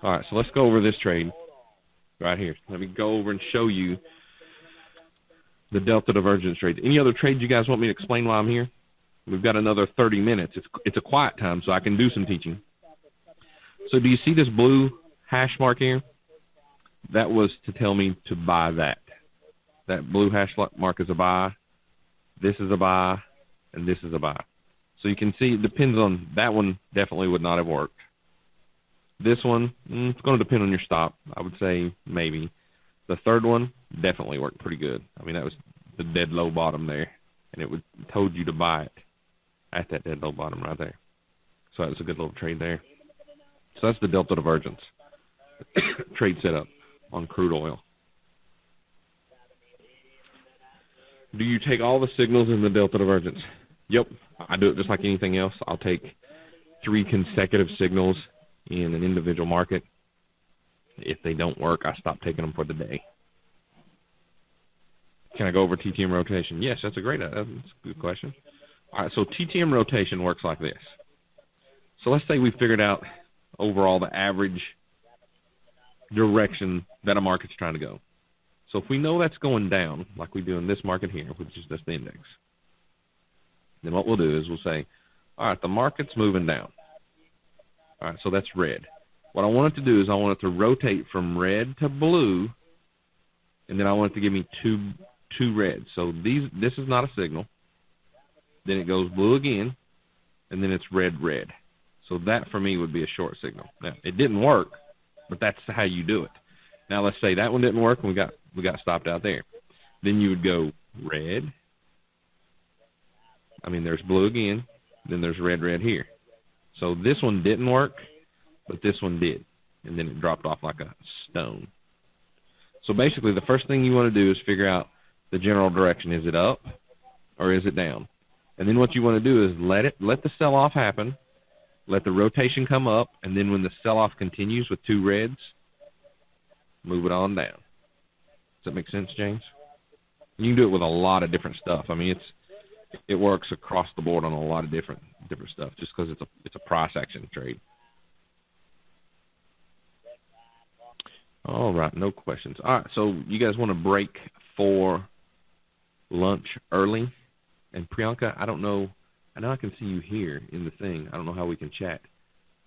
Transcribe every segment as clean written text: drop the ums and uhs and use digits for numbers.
All right, so let's go over this trade right here. Let me go over and show you the delta divergence trade. Any other trades you guys want me to explain while I'm here? We've got another 30 minutes. It's a quiet time, so I can do some teaching. So do you see this blue hash mark here? That was to tell me to buy that. That blue hash mark is a buy. This is a buy, and this is a buy. So you can see it depends on, that one definitely would not have worked. This one, it's going to depend on your stop. I would say maybe. The third one definitely worked pretty good. I mean, that was the dead low bottom there, and it told you to buy it at that dead low bottom right there. So that was a good little trade there. So that's the delta divergence trade setup on crude oil. Do you take all the signals in the delta divergence? Yep, I do it just like anything else. I'll take 3 consecutive signals in an individual market. If they don't work, I stop taking them for the day. Can I go over TTM rotation? Yes, that's a good question. All right, so TTM rotation works like this. So let's say we figured out overall the average direction that a market's trying to go. So if we know that's going down, like we do in this market here, which is just the index, then what we'll do is we'll say, all right, the market's moving down. All right, so that's red. What I want it to do is I want it to rotate from red to blue, and then I want it to give me two reds. So this is not a signal. Then it goes blue again, and then it's red, red. So that for me would be a short signal. Now, it didn't work, but that's how you do it. Now let's say that one didn't work and we got stopped out there. Then you would go red. I mean, there's blue again. Then there's red, red here. So this one didn't work, but this one did. And then it dropped off like a stone. So basically the first thing you want to do is figure out the general direction. Is it up or is it down? And then what you want to do is let the sell-off happen, let the rotation come up, and then when the sell-off continues with 2 reds, move it on down. Does that make sense, James? You can do it with a lot of different stuff. I mean, it works across the board on a lot of different stuff, just because it's a price action trade. All right, no questions. All right, so you guys want to break for lunch early? And Priyanka, I don't know. I know I can see you here in the thing. I don't know how we can chat.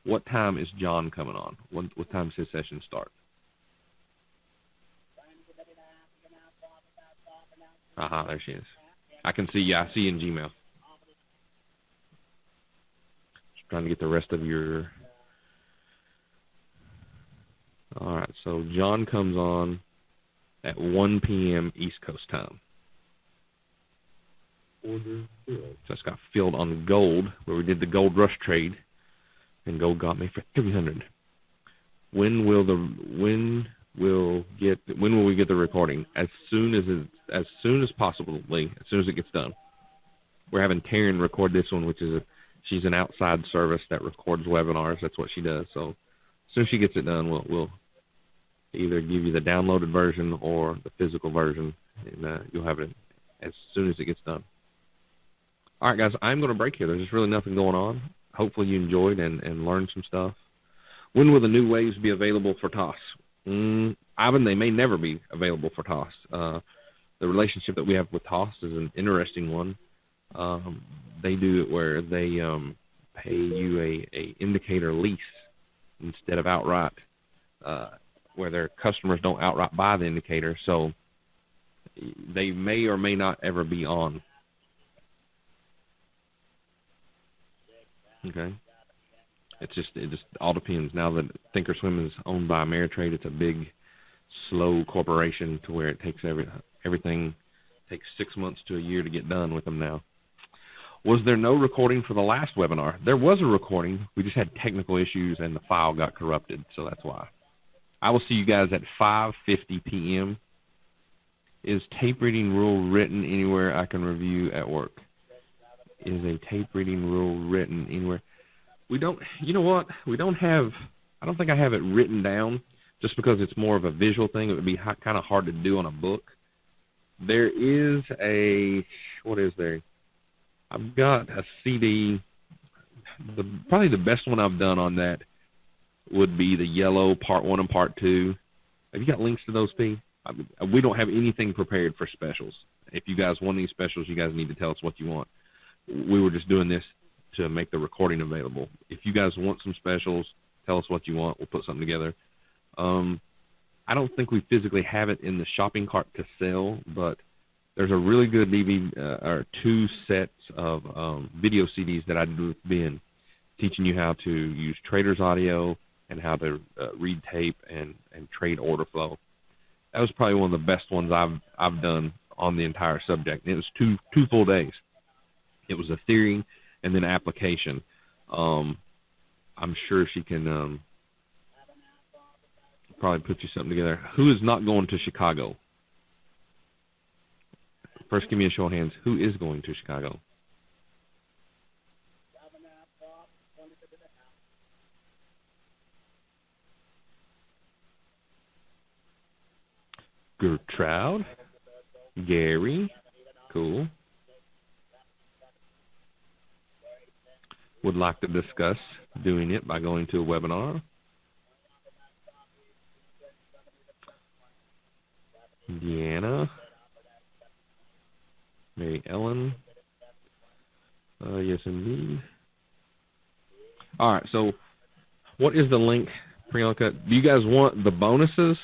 What time is John coming on? What time does his session start? There she is. I can see you. I see you in Gmail. Just trying to get the rest of your... All right, so John comes on at 1 p.m. East Coast time. Just got filled on gold, where we did the gold rush trade, and gold got me for 300. When will we get the recording? As soon as possible, Lee. As soon as it gets done. We're having Taryn record this one, which is she's an outside service that records webinars. That's what she does. So as soon as she gets it done, we'll either give you the downloaded version or the physical version, and you'll have it as soon as it gets done. All right, guys, I'm going to break here. There's just really nothing going on. Hopefully you enjoyed and learned some stuff. When will the new waves be available for TOS? Ivan, they may never be available for TOS. The relationship that we have with TOS is an interesting one. They do it where they pay you a indicator lease instead of outright, where their customers don't outright buy the indicator. So they may or may not ever be on. Okay. It just all depends. Now that Thinkorswim is owned by Ameritrade, it's a big, slow corporation to where it takes everything takes 6 months to a year to get done with them now. Was there no recording for the last webinar? There was a recording. We just had technical issues and the file got corrupted, so that's why. I will see you guys at 5:50 p.m. Is tape reading rule written anywhere I can review at work? Is a tape reading rule written anywhere? We don't, you know what? We don't have, I don't think I have it written down just because it's more of a visual thing. It would be kind of hard to do on a book. There is what is there? I've got a CD. Probably the best one I've done on that would be the yellow part 1 and part 2. Have you got links to those, P? We don't have anything prepared for specials. If you guys want any specials, you guys need to tell us what you want. We were just doing this to make the recording available. If you guys want some specials, tell us what you want. We'll put something together. I don't think we physically have it in the shopping cart to sell, but there's a really good DVD or 2 sets of video CDs that I do with Ben, teaching you how to use Trader's Audio and how to read tape and trade order flow. That was probably one of the best ones I've done on the entire subject. And it was two full days. It was a theory and then application. I'm sure she can probably put you something together. Who is not going to Chicago? First, give me a show of hands. Who is going to Chicago? Gertrude, Gary, cool. Would like to discuss doing it by going to a webinar. Deanna, Mary Ellen, yes indeed. All right, so what is the link, Priyanka? Do you guys want the bonuses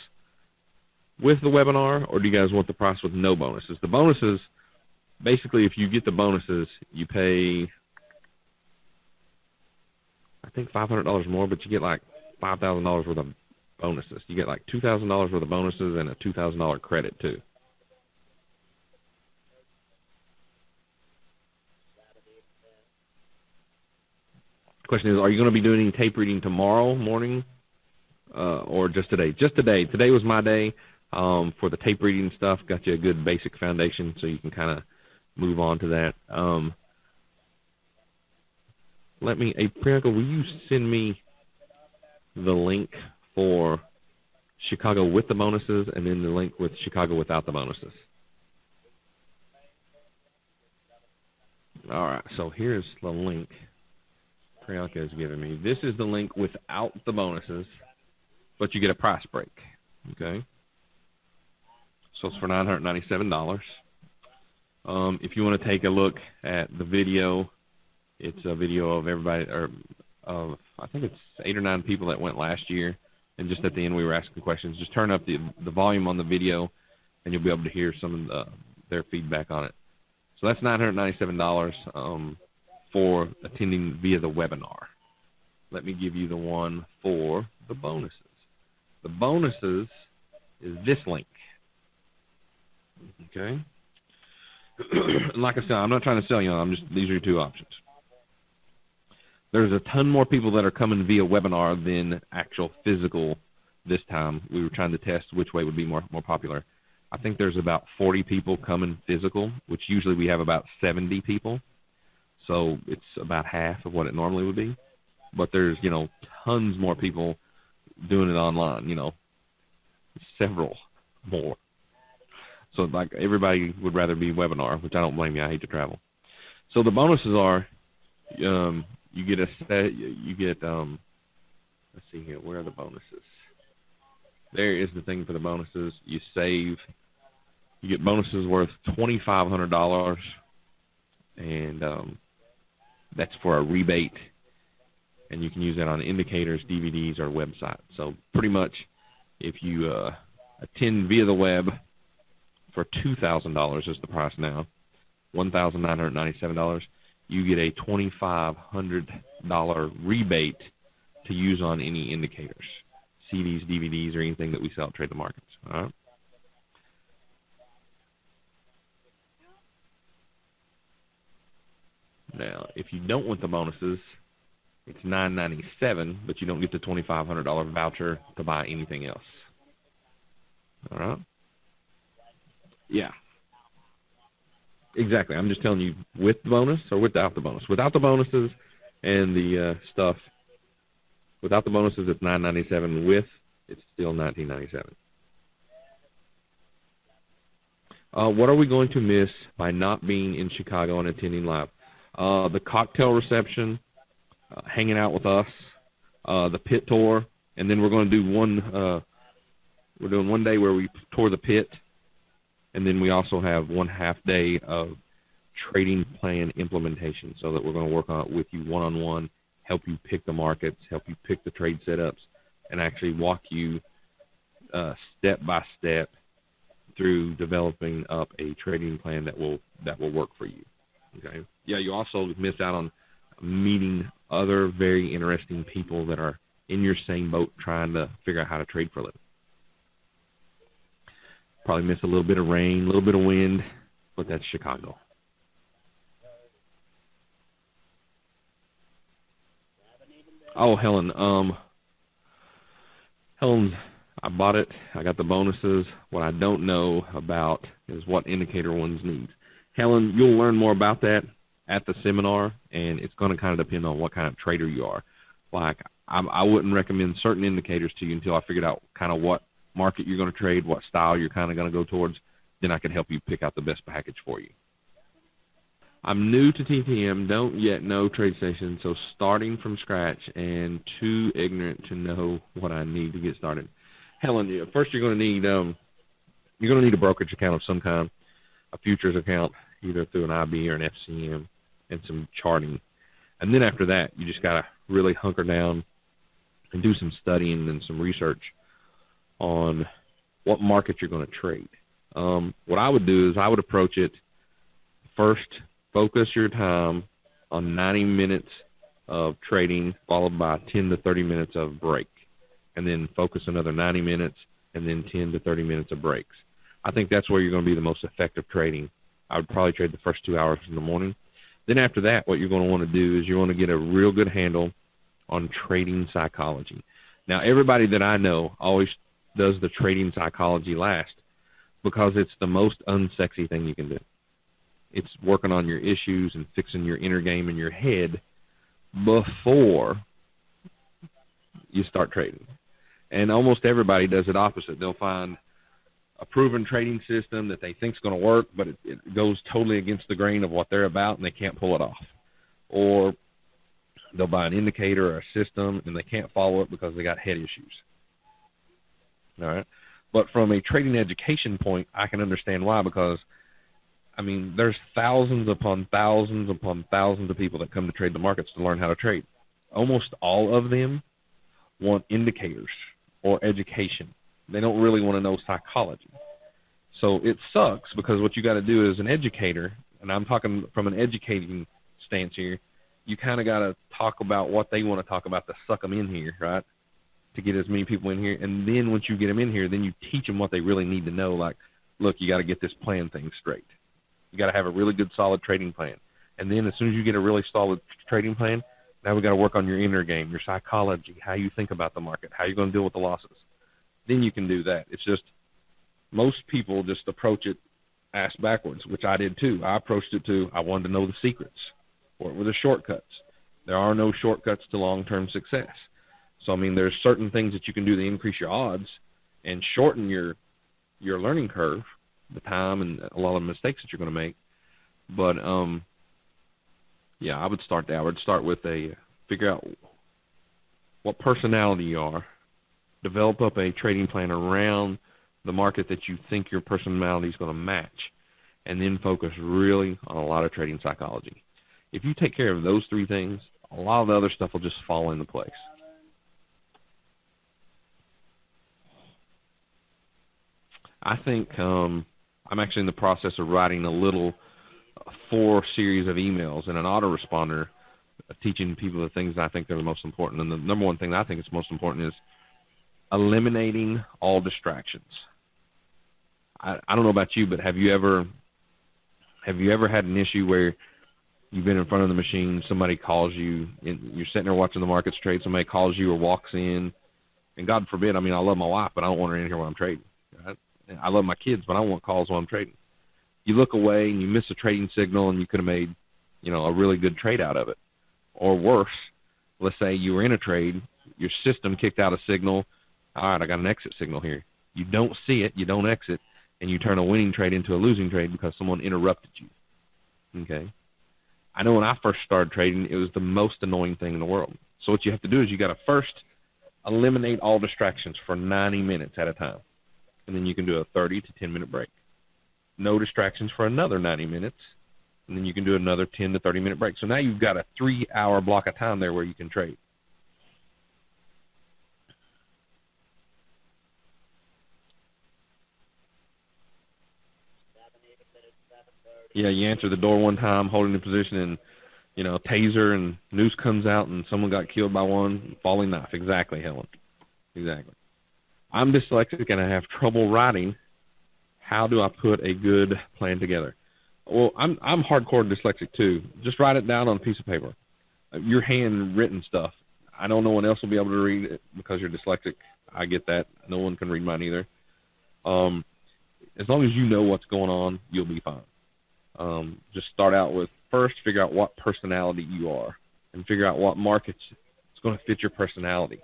with the webinar, or do you guys want the price with no bonuses? The bonuses, basically, if you get the bonuses, you pay, I think, $500 more, but you get like $5,000 worth of bonuses. You get like $2,000 worth of bonuses and a $2,000 credit too. The question is, are you going to be doing any tape reading tomorrow morning or just today? Just today. Today was my day. For the tape reading stuff, got you a good basic foundation so you can kind of move on to that. Hey, Priyanka, will you send me the link for Chicago with the bonuses and then the link with Chicago without the bonuses? All right, so here's the link Priyanka has given me. This is the link without the bonuses, but you get a price break, okay? So it's for $997. If you want to take a look at the video, it's a video of everybody, or I think it's 8 or 9 people that went last year, and just at the end we were asking questions. Just turn up the volume on the video, and you'll be able to hear some of their feedback on it. So that's $997 for attending via the webinar. Let me give you the one for the bonuses. The bonuses is this link. Okay. Like I said, I'm not trying to sell you. These are your 2 options. There's a ton more people that are coming via webinar than actual physical this time. We were trying to test which way would be more popular. I think there's about 40 people coming physical, which usually we have about 70 people. So it's about half of what it normally would be. But there's, tons more people doing it online, several more. So like everybody would rather be webinar, which I don't blame you. I hate to travel. So the bonuses are, you get let's see here, where are the bonuses? There is the thing for the bonuses. You get bonuses worth $2,500, and that's for a rebate, and you can use that on indicators, DVDs, or website. So pretty much if you attend via the web, for $2,000 is the price now, $1,997, you get a $2,500 rebate to use on any indicators, CDs, DVDs, or anything that we sell at Trade the Markets. All right. Now, if you don't want the bonuses, it's $997, but you don't get the $2,500 voucher to buy anything else. All right. Yeah. Exactly. I'm just telling you with the bonus or without the bonus. Without the bonuses and the stuff, without the bonuses, it's $997. With, it's still $1997. What are we going to miss by not being in Chicago and attending live? The cocktail reception, hanging out with us, the pit tour, And then we're going to do we're doing one day where we tour the pit, and then we also have 1/2 day of trading plan implementation, so that we're going to work on it with you one-on-one, help you pick the markets, help you pick the trade setups, and actually walk you step by step through developing up a trading plan that will work for you. Okay. Yeah, you also miss out on meeting other very interesting people that are in your same boat trying to figure out how to trade for a living. Probably miss a little bit of rain, a little bit of wind, but that's Chicago. Oh, Helen. Helen, I bought it. I got the bonuses. What I don't know about is what indicator ones need. Helen, you'll learn more about that at the seminar, and it's going to kind of depend on what kind of trader you are. Like, I wouldn't recommend certain indicators to you until I figured out kind of what market you're going to trade, what style you're kind of going to go towards. Then I can help you pick out the best package for you. I'm new to TTM, don't yet know TradeStation, so starting from scratch and too ignorant to know what I need to get started. Helen, first you're going to need a brokerage account of some kind, a futures account, either through an IB or an FCM, and some charting. And then after that, you just got to really hunker down and do some studying and some research on what market you're going to trade. What I would do is I would approach it first. Focus your time on 90 minutes of trading, followed by 10 to 30 minutes of break, and then focus another 90 minutes, and then 10 to 30 minutes of breaks. I think that's where you're going to be the most effective trading. I would probably trade the first 2 hours in the morning. Then after that, what you're going to want to do is you want to get a real good handle on trading psychology. Now, everybody that I know always does the trading psychology last because it's the most unsexy thing you can do. It's working on your issues and fixing your inner game in your head before you start trading. And almost everybody does it opposite. They'll find a proven trading system that they think is going to work, but it goes totally against the grain of what they're about, and they can't pull it off. Or they'll buy an indicator or a system, and they can't follow it because they got head issues. All right? But from a trading education point, I can understand why, because I mean, there's thousands upon thousands upon thousands of people that come to trade the markets to learn how to trade. Almost all of them want indicators or education. They don't really want to know psychology. So it sucks because what you got to do as an educator, and I'm talking from an educating stance here, you kind of got to talk about what they want to talk about to suck them in here, right, to get as many people in here. And then once you get them in here, then you teach them what they really need to know, like, look, you got to get this plan thing straight. You got to have a really good, solid trading plan. And then as soon as you get a really solid trading plan, now we got to work on your inner game, your psychology, how you think about the market, how you're going to deal with the losses. Then you can do that. It's just most people just approach it ass backwards, which I did too. I approached it too. I wanted to know the secrets. What were the shortcuts? There are no shortcuts to long-term success. So, I mean, there's certain things that you can do to increase your odds and shorten your learning curve, the time and a lot of mistakes that you're going to make. But, yeah, I would start there. I would start with figure out what personality you are, develop up a trading plan around the market that you think your personality is going to match, and then focus really on a lot of trading psychology. If you take care of those three things, a lot of the other stuff will just fall into place. I think I'm actually in the process of writing a little 4 series of emails and an autoresponder teaching people the things that I think are the most important. And the number one thing that I think is most important is eliminating all distractions. I don't know about you, but have you ever had an issue where you've been in front of the machine, somebody calls you, and you're sitting there watching the markets trade, somebody calls you or walks in, and God forbid, I mean, I love my wife, but I don't want her in here while I'm trading. Right? I love my kids, but I don't want calls while I'm trading. You look away and you miss a trading signal, and you could have made, a really good trade out of it. Or worse, let's say you were in a trade, your system kicked out a signal. All right, I got an exit signal here. You don't see it, you don't exit, and you turn a winning trade into a losing trade because someone interrupted you. Okay? I know when I first started trading, it was the most annoying thing in the world. So what you have to do is you got to first eliminate all distractions for 90 minutes at a time. And then you can do a 30 to 10-minute break. No distractions for another 90 minutes. And then you can do another 10 to 30-minute break. So now you've got a 3-hour block of time there where you can trade. Yeah, you answer the door one time, holding the position, and, taser and noose comes out, and someone got killed by one falling knife. Exactly, Helen. Exactly. I'm dyslexic, and I have trouble writing. How do I put a good plan together? Well, I'm hardcore dyslexic, too. Just write it down on a piece of paper. Your handwritten stuff. I know no one else will be able to read it because you're dyslexic. I get that. No one can read mine either. As long as you know what's going on, you'll be fine. Just start out with, first, figure out what personality you are and figure out what markets is going to fit your personality.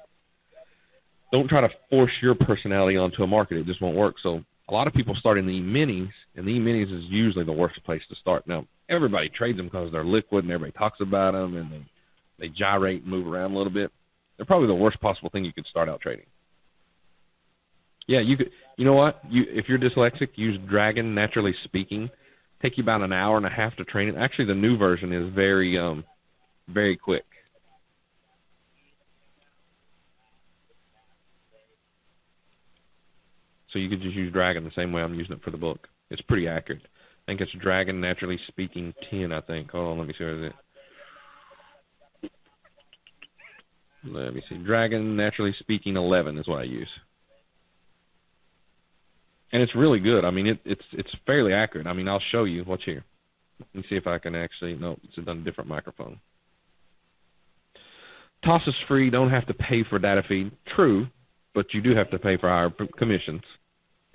Don't try to force your personality onto a market. It just won't work. So a lot of people start in the E-minis, and the E-minis is usually the worst place to start. Now, everybody trades them because they're liquid and everybody talks about them, and they gyrate and move around a little bit. They're probably the worst possible thing you could start out trading. Yeah, you could. You know what? If you're dyslexic, use Dragon Naturally Speaking. Take you about an hour and a half to train it. Actually, the new version is very, very quick. So you could just use Dragon the same way I'm using it for the book. It's pretty accurate. I think it's Dragon Naturally Speaking 10, I think. Hold on, let me see what is it. Let me see. Dragon Naturally Speaking 11 is what I use. And it's really good. I mean, it's fairly accurate. I mean, I'll show you. Watch here. Let me see if I can actually. No, it's done a different microphone. Toss is free. Don't have to pay for data feed. True, but you do have to pay for higher commissions.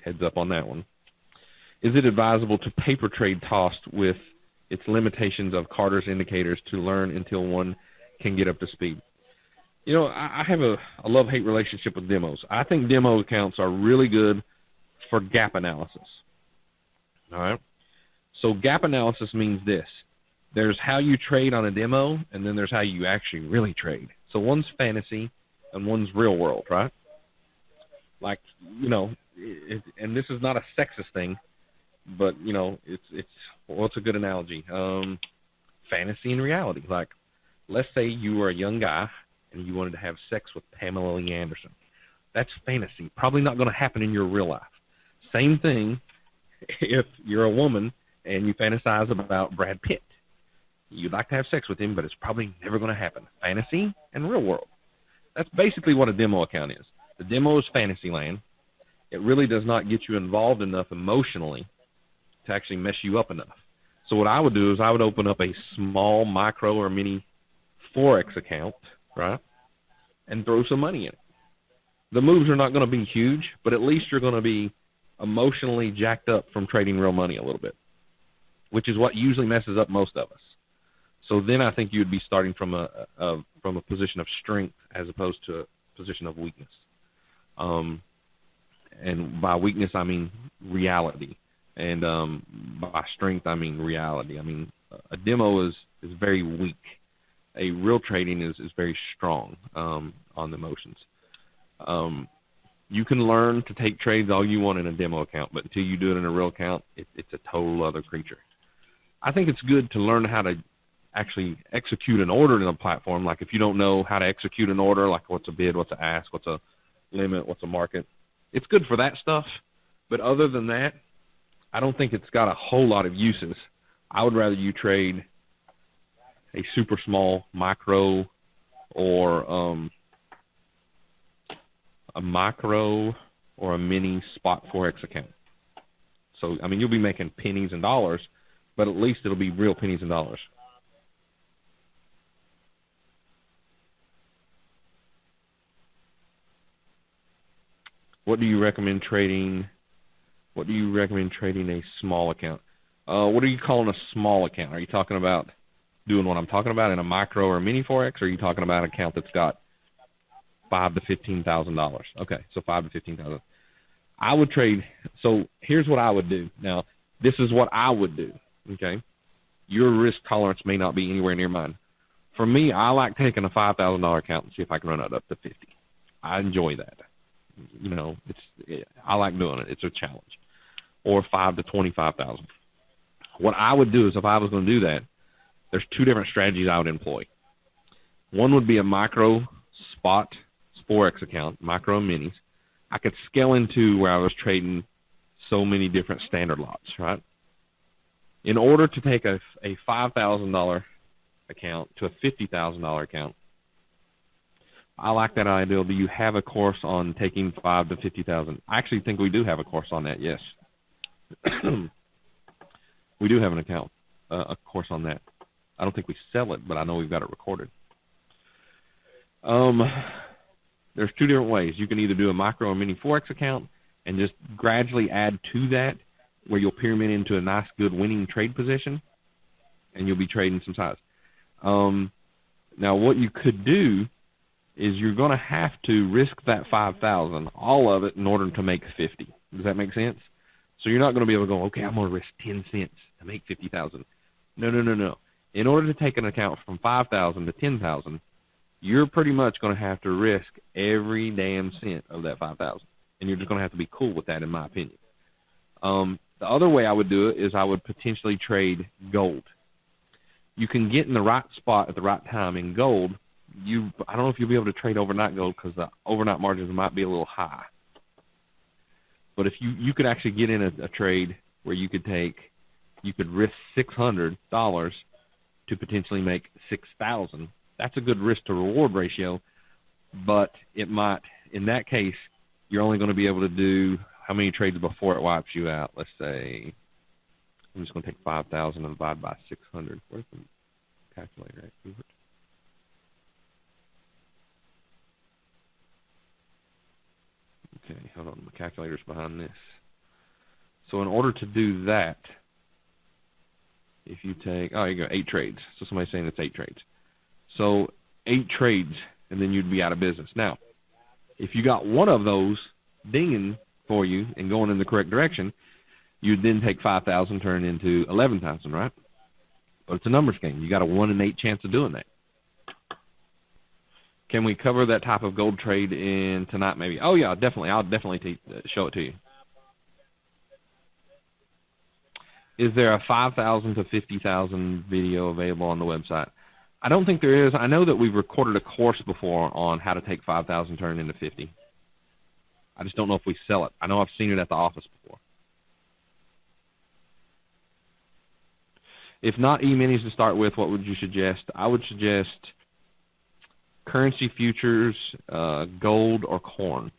Heads up on that one. Is it advisable to paper trade Toss with its limitations of Carter's indicators to learn until one can get up to speed? I have a love-hate relationship with demos. I think demo accounts are really good for gap analysis. All right? So gap analysis means this. There's how you trade on a demo, and then there's how you actually really trade. So one's fantasy and one's real world, right? Like, and this is not a sexist thing, but, it's what's a good analogy? Fantasy and reality. Like, let's say you were a young guy and you wanted to have sex with Pamela Lee Anderson. That's fantasy. Probably not going to happen in your real life. Same thing if you're a woman and you fantasize about Brad Pitt. You'd like to have sex with him, but it's probably never going to happen. Fantasy and real world. That's basically what a demo account is. The demo is fantasy land. It really does not get you involved enough emotionally to actually mess you up enough. So what I would do is I would open up a small micro or mini Forex account, right, and throw some money in it. The moves are not going to be huge, but at least you're going to be emotionally jacked up from trading real money a little bit, which is what usually messes up most of us. So then I think you would be starting from a position of strength as opposed to a position of weakness. And by weakness, I mean reality. And by strength, I mean reality. I mean, a demo is very weak. A real trading is very strong on the emotions. You can learn to take trades all you want in a demo account, but until you do it in a real account, it's a total other creature. I think it's good to learn how to actually execute an order in a platform. Like if you don't know how to execute an order, like what's a bid, what's a ask, what's a limit, what's a market, it's good for that stuff. But other than that, I don't think it's got a whole lot of uses. I would rather you trade a super small micro or a micro or a mini spot Forex account. So, I mean, you'll be making pennies and dollars, but at least it'll be real pennies and dollars. What do you recommend trading? What do you recommend trading a small account? What are you calling a small account? Are you talking about doing what I'm talking about in a micro or a mini Forex, or are you talking about an account that's got $5,000 to $15,000? Okay, so $5,000 to $15,000. I would trade. So here's what I would do. Now, this is what I would do. Okay, your risk tolerance may not be anywhere near mine. For me, I like taking a $5,000 account and see if I can run it up to 50. I enjoy that. You know, I like doing it. It's a challenge. Or 5 to 25,000. What I would do is, if I was going to do that, there's two different strategies I would employ. One would be a micro spot Forex account, micro and minis. I could scale into where I was trading so many different standard lots, right? In order to take a $5,000 account to a $50,000 account, I like that idea. Do you have a course on taking 5 to 50,000? I actually think we do have a course on that, yes. We do have an account, a course on that. I don't think we sell it, but I know we've got it recorded. There's two different ways. You can either do a micro or mini Forex account and just gradually add to that, where you'll pyramid into a nice, good winning trade position, and you'll be trading some size. Now, what you could do is you're going to have to risk that 5,000, all of it, in order to make 50. Does that make sense? So you're not going to be able to go, okay, I'm going to risk 10 cents to make 50,000. No. In order to take an account from 5,000 to 10,000, you're pretty much going to have to risk every damn cent of that 5,000, and you're just going to have to be cool with that, in my opinion. The other way I would do it is I would potentially trade gold. You can get in the right spot at the right time in gold. I don't know if you'll be able to trade overnight gold, because the overnight margins might be a little high. But if you could actually get in a trade where you could risk $600 to potentially make 6,000. That's a good risk to reward ratio, but it might, in that case, you're only going to be able to do how many trades before it wipes you out? Let's say, I'm just going to take 5,000 and divide by 600. Where's the calculator at? Hubert? Okay, hold on. The calculator's behind this. So in order to do that, if you take, you go 8 trades. So somebody's saying it's 8 trades. So 8 trades, and then you'd be out of business. Now, if you got one of those dinging for you and going in the correct direction, you'd then take 5,000, turn it into 11,000, right? But it's a numbers game. You got a 1 in 8 chance of doing that. Can we cover that type of gold trade in tonight maybe? Oh, yeah, definitely. I'll definitely show it to you. Is there a 5,000 to 50,000 video available on the website? I don't think there is. I know that we've recorded a course before on how to take 5,000 turn into 50. I just don't know if we sell it. I know I've seen it at the office before. If not E-minis to start with, what would you suggest? I would suggest currency futures, gold, or corn.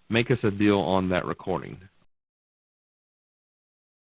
Make us a deal on that recording.